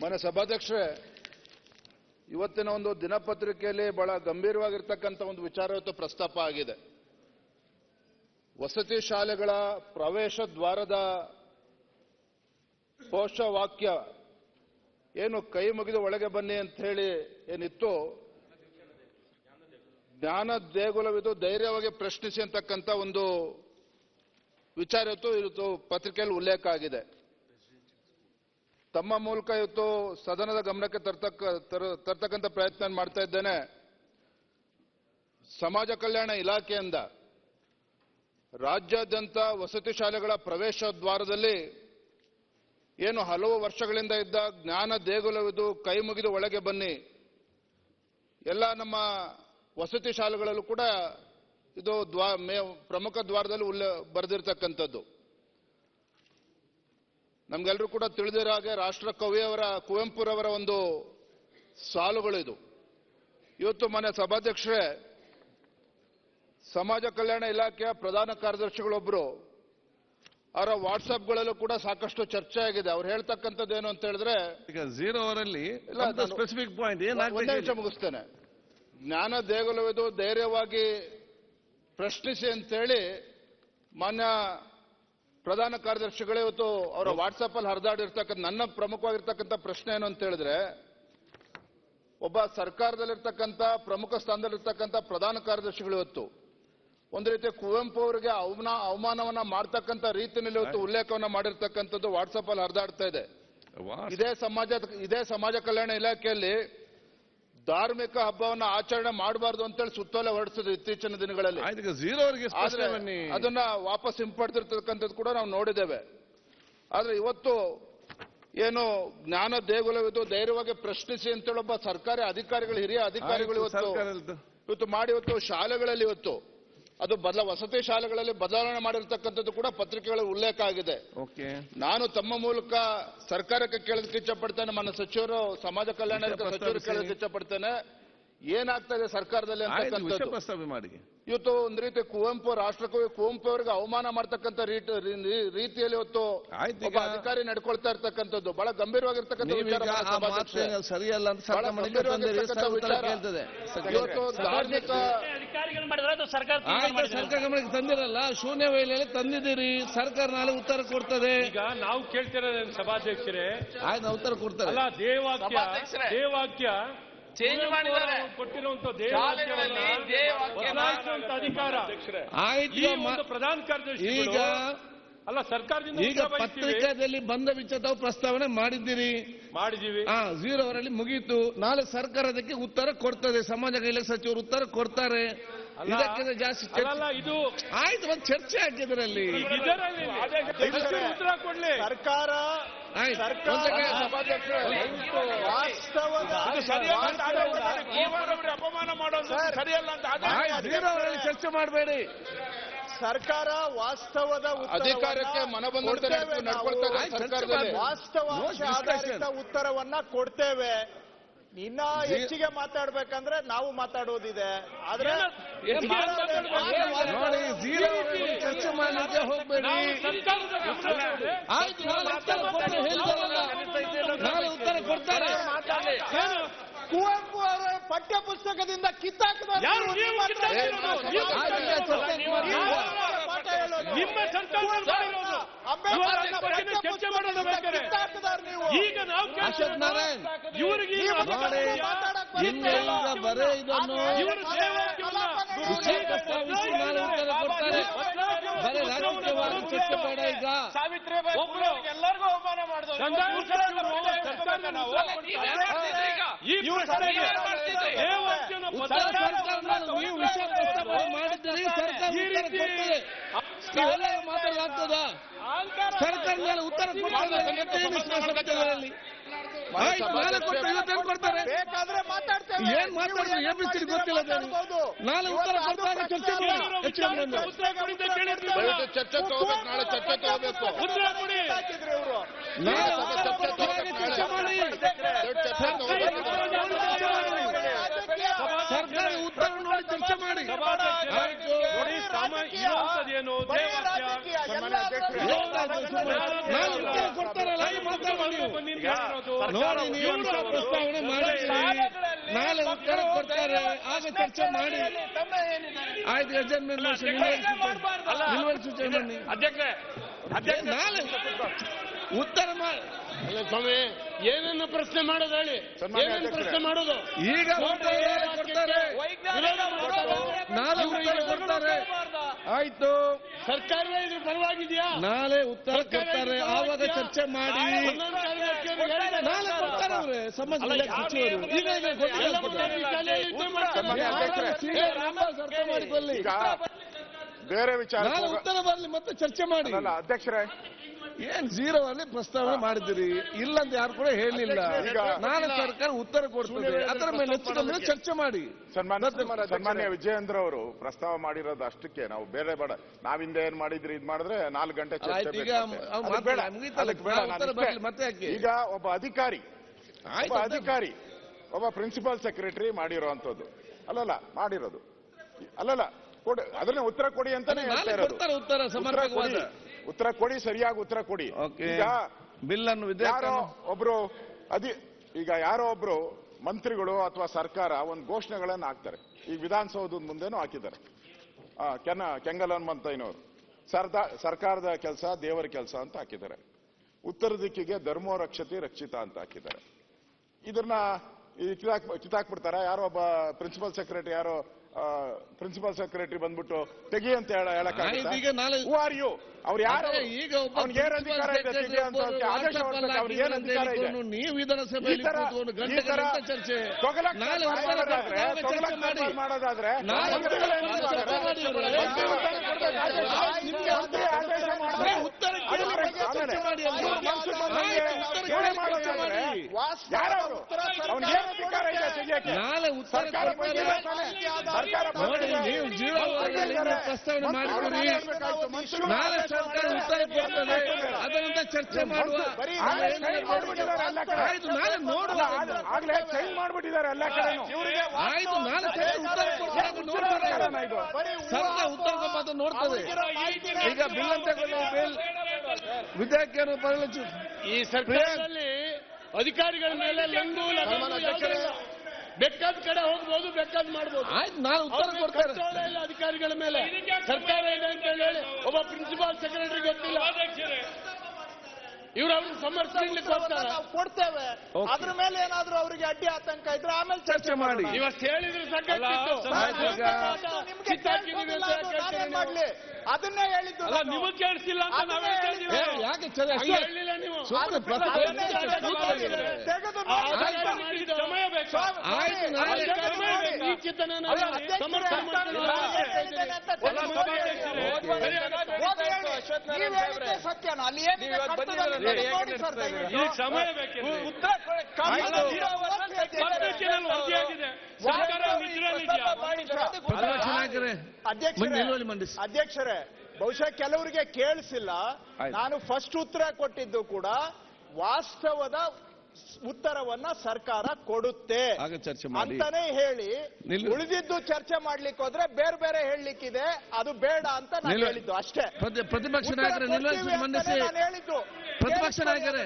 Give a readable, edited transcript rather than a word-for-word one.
ಮಾನ್ಯ ಸಭಾಧ್ಯಕ್ಷರೇ, ಇವತ್ತಿನ ಒಂದು ದಿನಪತ್ರಿಕೆಯಲ್ಲಿ ಬಹಳ ಗಂಭೀರವಾಗಿರ್ತಕ್ಕಂಥ ಒಂದು ವಿಚಾರ ಇವತ್ತು ಪ್ರಸ್ತಾಪ ಆಗಿದೆ. ವಸತಿ ಶಾಲೆಗಳ ಪ್ರವೇಶ ದ್ವಾರದ ಘೋಷವಾಕ್ಯ ಏನು ಕೈ ಮುಗಿದು ಒಳಗೆ ಬನ್ನಿ ಅಂತ ಹೇಳಿ ಏನಿತ್ತು, ಜ್ಞಾನ ದೇಗುಲವಿದು ಧೈರ್ಯವಾಗಿ ಪ್ರಶ್ನಿಸಿ ಅಂತಕ್ಕಂಥ ಒಂದು ವಿಚಾರ ಇವತ್ತು ಪತ್ರಿಕೆಯಲ್ಲಿ ಉಲ್ಲೇಖ ಆಗಿದೆ. ತಮ್ಮ ಮೂಲಕ ಇವತ್ತು ಸದನದ ಗಮನಕ್ಕೆ ತರ್ತಕ್ಕಂಥ ಪ್ರಯತ್ನ ಮಾಡ್ತಾ ಇದ್ದೇನೆ. ಸಮಾಜ ಕಲ್ಯಾಣ ಇಲಾಖೆಯಿಂದ ರಾಜ್ಯಾದ್ಯಂತ ವಸತಿ ಶಾಲೆಗಳ ಪ್ರವೇಶ ದ್ವಾರದಲ್ಲಿ ಏನು ಹಲವು ವರ್ಷಗಳಿಂದ ಇದ್ದ ಜ್ಞಾನ ದೇಗುಲವಿದು ಕೈ ಮುಗಿದು ಒಳಗೆ ಬನ್ನಿ, ಎಲ್ಲ ನಮ್ಮ ವಸತಿ ಶಾಲೆಗಳಲ್ಲೂ ಕೂಡ ಇದು ಪ್ರಮುಖ ದ್ವಾರದಲ್ಲಿ ಬರೆದಿರ್ತಕ್ಕಂಥದ್ದು. ನಮ್ಗೆಲ್ಲರೂ ಕೂಡ ತಿಳಿದಿರೋ ಹಾಗೆ ರಾಷ್ಟ್ರ ಕವಿಯವರ ಕುವೆಂಪುರವರ ಒಂದು ಸಾಲುಗಳಿದು. ಇವತ್ತು ಮಾನ್ಯ ಸಭಾಧ್ಯಕ್ಷರೇ, ಸಮಾಜ ಕಲ್ಯಾಣ ಇಲಾಖೆಯ ಪ್ರಧಾನ ಕಾರ್ಯದರ್ಶಿಗಳೊಬ್ಬರು ಅವರ ವಾಟ್ಸ್ಆಪ್ಗಳಲ್ಲೂ ಕೂಡ ಸಾಕಷ್ಟು ಚರ್ಚೆ ಆಗಿದೆ. ಅವ್ರು ಹೇಳ್ತಕ್ಕಂಥದ್ದು ಏನು ಅಂತ ಹೇಳಿದ್ರೆ, ಈಗ 0 ಅವರಲ್ಲಿ ಸ್ಪೆಸಿಫಿಕ್ ಪಾಯಿಂಟ್ ಒಂದೇ ನಿಮಿಷ ಮುಗಿಸ್ತೇನೆ. ಜ್ಞಾನ ದೇಗುಲವಿದು ಧೈರ್ಯವಾಗಿ ಪ್ರಶ್ನಿಸಿ ಅಂತೇಳಿ ಮಾನ್ಯ ಪ್ರಧಾನ ಕಾರ್ಯದರ್ಶಿಗಳೇ ಇವತ್ತು ಅವರ ವಾಟ್ಸಪ್ ಅಲ್ಲಿ ಹರಿದಾಡಿರ್ತಕ್ಕಂಥ ನನ್ನ ಪ್ರಮುಖವಾಗಿರ್ತಕ್ಕಂಥ ಪ್ರಶ್ನೆ ಏನು ಅಂತ ಹೇಳಿದ್ರೆ, ಒಬ್ಬ ಸರ್ಕಾರದಲ್ಲಿರ್ತಕ್ಕಂಥ ಪ್ರಮುಖ ಸ್ಥಾನದಲ್ಲಿರ್ತಕ್ಕಂಥ ಪ್ರಧಾನ ಕಾರ್ಯದರ್ಶಿಗಳು ಇವತ್ತು ಒಂದು ರೀತಿ ಕುವೆಂಪು ಅವರಿಗೆ ಅವಮಾನವನ್ನ ಮಾಡ್ತಕ್ಕಂಥ ರೀತಿಯಲ್ಲಿ ಇವತ್ತು ಉಲ್ಲೇಖವನ್ನ ಮಾಡಿರ್ತಕ್ಕಂಥದ್ದು ವಾಟ್ಸಪ್ ಅಲ್ಲಿ ಹರಿದಾಡ್ತಾ ಇದೆ. ಇದೇ ಸಮಾಜ ಕಲ್ಯಾಣ ಇಲಾಖೆಯಲ್ಲಿ ಧಾರ್ಮಿಕ ಹಬ್ಬವನ್ನ ಆಚರಣೆ ಮಾಡಬಾರ್ದು ಅಂತೇಳಿ ಸುತ್ತೋಲೆ ಹೊರಡಿಸಿದ್ರು ಇತ್ತೀಚಿನ ದಿನಗಳಲ್ಲಿ. ಅದನ್ನ ವಾಪಸ್ ಹಿಂಪಡೆದಿರ್ತಕ್ಕಂಥದ್ದು ಕೂಡ ನಾವು ನೋಡಿದ್ದೇವೆ. ಆದ್ರೆ ಇವತ್ತು ಏನು ಜ್ಞಾನ ದೇಗುಲವಿದು ಧೈರ್ಯವಾಗಿ ಪ್ರಶ್ನಿಸಿ ಅಂತೇಳಿ ಒಬ್ಬ ಸರ್ಕಾರಿ ಅಧಿಕಾರಿಗಳು, ಹಿರಿಯ ಅಧಿಕಾರಿಗಳು ಇವತ್ತು ಮಾಡಿ ಇವತ್ತು ಶಾಲೆಗಳಲ್ಲಿ ಇವತ್ತು ಅದು ವಸತಿ ಶಾಲೆಗಳಲ್ಲಿ ಬದಲಾವಣೆ ಮಾಡಿರ್ತಕ್ಕಂಥದ್ದು ಕೂಡ ಪತ್ರಿಕೆಗಳಲ್ಲಿ ಉಲ್ಲೇಖ ಆಗಿದೆ. ನಾನು ತಮ್ಮ ಮೂಲಕ ಸರ್ಕಾರಕ್ಕೆ ಕೇಳೋದಕ್ಕೆ ಇಚ್ಛಪಡ್ತೇನೆ, ಮಾನ್ಯ ಸಚಿವರು, ಸಮಾಜ ಕಲ್ಯಾಣ ಸಚಿವರು ಕೇಳೋದಕ್ಕೆ ಇಚ್ಛಪಡ್ತೇನೆ, ಏನಾಗ್ತಾ ಇದೆ ಸರ್ಕಾರದಲ್ಲಿ ಅಂತಕ್ಕಂಥದ್ದು. ಇವತ್ತು ಒಂದು ರೀತಿ ಕುವೆಂಪು, ರಾಷ್ಟ್ರಕವಿ ಕುವೆಂಪು ಅವರಿಗೆ ಅವಮಾನ ಮಾಡ್ತಕ್ಕಂಥ ರೀತಿಯಲ್ಲಿ ಇವತ್ತು ಒಬ್ಬ ಅಧಿಕಾರಿ ನಡ್ಕೊಳ್ತಾ ಇರ್ತಕ್ಕಂಥದ್ದು ಬಹಳ ಗಂಭೀರವಾಗಿರ್ತಕ್ಕಂಥ ವಿಚಾರ. ಇವತ್ತು ಧಾರ್ಮಿಕ ಸರ್ಕಾರ ಗಮನಕ್ಕೆ ತಂದಿರಲ್ಲ, ಶೂನ್ಯ ವೇಳೆಯಲ್ಲಿ ತಂದಿದ್ದೀರಿ, ಸರ್ಕಾರ ನಾಳೆ ಉತ್ತರ ಕೊಡ್ತದೆ. ಈಗ ನಾವು ಕೇಳ್ತಿರೋದೇನು ಸಭಾಧ್ಯಕ್ಷರೇ? ಆಯ್ತು, ಉತ್ತರ ಕೊಡ್ತಾರೆ. ಅಲ್ಲ, ದೇವಾಕ್ಯ ಚೇಂಜ್ ಮಾಡಿದ್ದಾರೆ, ಕೊಟ್ಟಿರುವಂತ ಬದಲಾಯಿಸುವಂತ ಅಧಿಕಾರ ಆಯ್ತು ಪ್ರಧಾನ ಕಾರ್ಯದರ್ಶಿ. ಈಗ ಅಲ್ಲ, ಸರ್ಕಾರದಿಂದ ಈಗ ಪತ್ರಿಕಾದಲ್ಲಿ ಬಂದ ವಿಚಾರ ತಾವು ಪ್ರಸ್ತಾವನೆ ಮಾಡಿದ್ದೀವಿ. 0 ಅವರಲ್ಲಿ ಮುಗೀತು. ನಾಳೆ ಸರ್ಕಾರ ಅದಕ್ಕೆ ಉತ್ತರ ಕೊಡ್ತದೆ, ಸಮಾಜ ಕಲ್ಯಾಣ ಸಚಿವರು ಉತ್ತರ ಕೊಡ್ತಾರೆ. ಇದಕ್ಕಿಂತ ಜಾಸ್ತಿ ಇದು ಆಯ್ತು, ಒಂದು ಚರ್ಚೆ ಆಗಿದ್ರಲ್ಲಿ ಉತ್ತರ ಕೊಡ್ಲಿ ಸರ್ಕಾರ. ಅಪಮಾನ ಮಾಡೋದು ಸರಿಯಲ್ಲ ಅಂತ 0 ಅವರಲ್ಲಿ ಚರ್ಚೆ ಮಾಡಬೇಡಿ. ಸರ್ಕಾರ ವಾಸ್ತವದ ಅಧಿಕಾರಕ್ಕೆ ವಾಸ್ತವಾಂಶ ಆಧಾರಿತ ಉತ್ತರವನ್ನ ಕೊಡ್ತೇವೆ. ಇನ್ನ ಹೆಚ್ಚಿಗೆ ಮಾತಾಡ್ಬೇಕಂದ್ರೆ ನಾವು ಮಾತಾಡೋದಿದೆ. ಆದ್ರೆ ಚರ್ಚೆ ಮಾಡಲಿಕ್ಕೆ ಹೋಗ್ಬೇಡಿ. ಆಯ್ತು, ನಾಳೆ ಉತ್ತರ ಕೊಡ್ತಾರೆ. ಕುವೆಂಪು ಅವರ ಪಠ್ಯ ಪುಸ್ತಕದಿಂದ ಕಿತ್ತಾಕಿದ ನಿಮ್ಮ ಸರ್ಕಾರ ಚರ್ಚೆ ಮಾಡೋದು ಬೇಕಾದ್ರೆ ಈಗ ನಾವು ಇವರಿಗೆ ಬರೇ ಇದನ್ನು ಬರೇ ರಾಜಕೀಯವಾಗಿ ಚರ್ಚೆ ಬೇಡ. ಈಗ ಸಾವಿತ್ರಿಬಾಯಿ ಎಲ್ಲರಿಗೂ ಅವಮಾನ ಮಾಡಿದ್ರು. ನೀವು ವಿಷಯ ಪ್ರಸ್ತಾಪನೆ ಮಾಡಿದ್ದೀರಿ, ಸರ್ಕಾರ ನೀವೆಲ್ಲ ಮಾತಾಡಲಾಗ್ತದ? ಸರ್ಕಾರ ಮೇಲೆ ಉತ್ತರ ಕೊಡ್ತಾರೆ. ನಾಳೆ ಕೊಟ್ಟು ಇವತ್ತೇನು ಕೊಡ್ತಾರೆ? ಏನ್ ಮಾತಾಡ್ತಾರೆ ಎಬಿಸಿಡಿ ಗೊತ್ತಿಲ್ಲ. ನಾಳೆ ಉತ್ತರ ಕೊಡ್ತಾರೆ, ಚರ್ಚೆ ಮಾಡಿ. ಚರ್ಚೆ ತಗೋಬೇಕು, ನಾಳೆ ಚರ್ಚೆ ತಗೋಬೇಕು. ನಾಳೆ ಉತ್ತರ ಕೊಡ್ತಾರೆ, ಚರ್ಚೆ ಮಾಡಿ. ಸರ್ಕಾರ ಉತ್ತರ ನೋಡಿ ಚರ್ಚೆ ಮಾಡಿ. ನೋಡಿ, ಇರುವಂತದೇನು ದೇವಾಕ್ಯ ನಾಳೆ ಉತ್ತರ ಕೊಡ್ತಾರಲ್ಲ ಅದು ಮಾತಾಡಿ ನೀವು. ನೋಡಿ ನೀವು ಪ್ರಸ್ತಾವನೆ ಮಾಡಿದ್ದೀರಿ, ನಾಳೆ ಉತ್ತರ ಕೊಡ್ತಾರೆ, ಆಗ ಚರ್ಚೆ ಮಾಡಿ. ಆಯ್ತು, ಅಡ್ಜರ್ನ್ಮೆಂಟ್ ನಿಲುವಳಿ ಸೂಚನೆ ಬನ್ನಿ. ನಾಳೆ ಉತ್ತರ ಮಾಡಿ. ಸ್ವಾಮಿ ಏನನ್ನ ಪ್ರಶ್ನೆ ಮಾಡೋದು ಹೇಳಿ, ಏನನ್ನ ಪ್ರಶ್ನೆ ಮಾಡೋದು? ಈಗ ಉತ್ತರ ಕೊಡ್ತಾರೆ, ನಾಳೆ ಉತ್ತರ ಕೊಡ್ತಾರೆ. ಆಯ್ತು, ಸರ್ಕಾರವೇ ಇದ್ರ ಪರವಾಗಿದೆಯಾ? ನಾಳೆ ಉತ್ತರ ಕೊಡ್ತಾರೆ, ಆವಾಗ ಚರ್ಚೆ ಮಾಡಿ. ನಾಳೆ ಕೊಡ್ತಾರೆ ಅವ್ರೆ ಸಮಾಜ ಕಲ್ಯಾಣ ಸಚಿವರು. ಈಗ ಅರ್ಥ ಮಾಡಿಕೊಳ್ಳಿ. ಬೇರೆ ವಿಚಾರ ನಾಳೆ ಉತ್ತರ ಬರಲಿ, ಮತ್ತೆ ಚರ್ಚೆ ಮಾಡಿ. ಅಧ್ಯಕ್ಷರೇ, ಏನ್ ಜೀರೋ ಅಲ್ಲಿ ಪ್ರಸ್ತಾವನೆ ಮಾಡಿದಿರಿ, ಇಲ್ಲಂತ ಯಾರು ಕೂಡ ಹೇಳಿಲ್ಲ. ನಾಳೆ ಸರ್ಕಾರ ಉತ್ತರ ಕೊಡ್ತದೆ, ಅದರ ಮೇಲೆ ಹೆಚ್ಚು ಚರ್ಚೆ ಮಾಡಿ. ಸನ್ಮಾನ್ಯ ವಿಜಯೇಂದ್ರ ಅವರು ಪ್ರಸ್ತಾವ ಮಾಡಿರೋದು ಅಷ್ಟಕ್ಕೆ, ನಾವು ಬೇರೆ ಬೇಡ, ನಾವಿಂದ ಏನ್ ಮಾಡಿದ್ರಿ ಇದ್ ಮಾಡಿದ್ರೆ 4 ಗಂಟೆ ಚರ್ಚೆ ಈಗ ಮತ್ತೆ ಯಾಕೆ? ಈಗ ಒಬ್ಬ ಅಧಿಕಾರಿ ಒಬ್ಬ ಪ್ರಿನ್ಸಿಪಾಲ್ ಸೆಕ್ರೆಟರಿ ಮಾಡಿರೋಂಥದ್ದು ಮಾಡಿರೋದು ಅದನ್ನ ಉತ್ತರ ಕೊಡಿ ಅಂತಾನೆ ಹೇಳ್ತಾ ಇರೋದು. ಉತ್ತರ ಕೊಡಿ, ಸರಿಯಾಗಿ ಉತ್ತರ ಕೊಡಿ. ಈಗ ಬಿಲ್ ಅನ್ನು ಯಾರೋ ಒಬ್ರು ಮಂತ್ರಿಗಳು ಅಥವಾ ಸರ್ಕಾರ ಒಂದು ಘೋಷಣೆಗಳನ್ನು ಹಾಕ್ತಾರೆ. ಈಗ ವಿಧಾನಸೌಧದ ಮುಂದೆನೂ ಹಾಕಿದ್ದಾರೆ. ಕೆಂಗಲ್ ಹನುಮಂತಯ್ಯನವರು ಸರ್ಕಾರದ ಕೆಲಸ ದೇವರ ಕೆಲಸ ಅಂತ ಹಾಕಿದ್ದಾರೆ. ಉತ್ತರ ದಿಕ್ಕಿಗೆ ಧರ್ಮೋ ರಕ್ಷತಿ ರಕ್ಷಿತ ಅಂತ ಹಾಕಿದ್ದಾರೆ. ಇದನ್ನ ಕಿತ್ತಾಕ್ಬಿಡ್ತಾರ? ಯಾರೋ ಒಬ್ಬ ಪ್ರಿನ್ಸಿಪಲ್ ಸೆಕ್ರೆಟರಿ ಬಂದ್ಬಿಟ್ಟು ತೆಗಿ ಅಂತ ಹೇಳಕ್ಕಾಗಲ್ಲ. ಅವ್ರು ಯಾರು? ಈಗ ಅವ್ನಿಗೆ ಏನ್ ಅಧಿಕಾರ ಇದೆ ತೆಗಿ ಅಂತ ಆದೇಶ ಹೊರಡಿಸಕ್ಕೆ ಅವ್ರಿಗೆ ಏನ್ ಅಧಿಕಾರ ಇದೆ? ನೀವು ವಿಧಾನಸಭೆಯಲ್ಲಿ ಚರ್ಚೆ ಮಾಡೋದಾದ್ರೆ ನಾಳೆ ಉತ್ತರ ನೀವು ಜೀರೋ ಪ್ರಸ್ತಾವನೆ ಮಾಡಿದ್ದೀರಿ, ನಾಳೆ ಸರ್ಕಾರ ಉತ್ತರ ಕೊಡ್ತದೆ, ಅದರಿಂದ ಚರ್ಚೆ ಮಾಡುವ. ಆಯ್ತು, ನಾಳೆ ನೋಡುವ. ಮಾಡ್ಬಿಟ್ಟಿದ್ದಾರೆ ಎಲ್ಲ ಕಡೆ. ಆಯ್ತು, ನಾಳೆ ಸರ್ಕಾರ ಉತ್ತರ ಕೊಡ್ತಾರೆ, ನೋಡ್ತಾರೆ. ಸರ್ಕಾರ ಉತ್ತರ ಕೊಟ್ಟು ನೋಡ್ತದೆ. ಈಗ ಬಿಲ್ ಅಂತ ಬಿಲ್ ವಿಧೇಯಕವನ್ನು ಪರಿಗಣಿಸಿ ಈ ಸರ್ಕಾರದಲ್ಲಿ ಅಧಿಕಾರಿಗಳ ಮೇಲೆ ಬೇಕಾದ ಕಡೆ ಹೋಗ್ಬೋದು, ಬೇಕಾದ್ ಮಾಡ್ಬೋದು. ಆಯ್ತು, ನಾಳೆ ಉತ್ತರ ಕೊಡ್ತಾರೆ. ಇಲ್ಲ ಅಧಿಕಾರಿಗಳ ಮೇಲೆ ಸರ್ಕಾರ ಇದೆ ಅಂತ ಹೇಳಿ ಒಬ್ಬ ಪ್ರಿನ್ಸಿಪಾಲ್ ಸೆಕ್ರೆಟರಿ ಗೊತ್ತಿಲ್ಲ, ಇವ್ರು ಅವ್ರಿಗೆ ಸಮರ್ಥಿಸ್ಲಿಕ್ಕೆ ಹೋಗ್ತಾರೆ. ಕೊಡ್ತೇವೆ, ಅದ್ರ ಮೇಲೆ ಏನಾದ್ರೂ ಅವರಿಗೆ ಅಡ್ಡಿ ಆತಂಕ ಇದ್ರೆ ಆಮೇಲೆ ಚರ್ಚೆ ಮಾಡಿ. ಇವತ್ತು ಹೇಳಿದ್ರೆ ಮಾಡ್ಲಿ, ಅದನ್ನೇ ಹೇಳಿದ್ದು. ನಿಮಗೆ ಕೇಳಿಸಿಲ್ಲ ಅಂತ ನಾವೇ ಯಾಕೆ ಹೇಳಿಲ್ಲ. ನೀವು ಸಮಯ ಬೇಕು. ಆಯ್ತು, ಸತ್ಯನ ಅಲ್ಲಿ ಏನಿದೆ ಸಮಯ ಬೇಕು. ಅಧ್ಯಕ್ಷರೇ, ಬಹುಶಃ ಕೆಲವರಿಗೆ ಕೇಳಿಸಿಲ್ಲ. ನಾನು ಫಸ್ಟ್ ಉತ್ತರ ಕೊಟ್ಟಿದ್ದು ಕೂಡ ವಾಸ್ತವದ ಉತ್ತರವನ್ನ ಸರ್ಕಾರ ಕೊಡುತ್ತೆ ಅಂತಾನೆ ಹೇಳಿ, ಉಳಿದಿದ್ದು ಚರ್ಚೆ ಮಾಡ್ಲಿಕ್ಕೆ ಹೋದ್ರೆ ಬೇರೆ ಬೇರೆ ಹೇಳಲಿಕ್ಕಿದೆ, ಅದು ಬೇಡ ಅಂತ ನಾನು ಹೇಳಿದ್ದು ಅಷ್ಟೇ. ಪ್ರತಿಪಕ್ಷ ನಾಯಕರೇ, ನಾನು ಹೇಳಿದ್ದು ಪ್ರತಿಪಕ್ಷ ನಾಯಕರೇ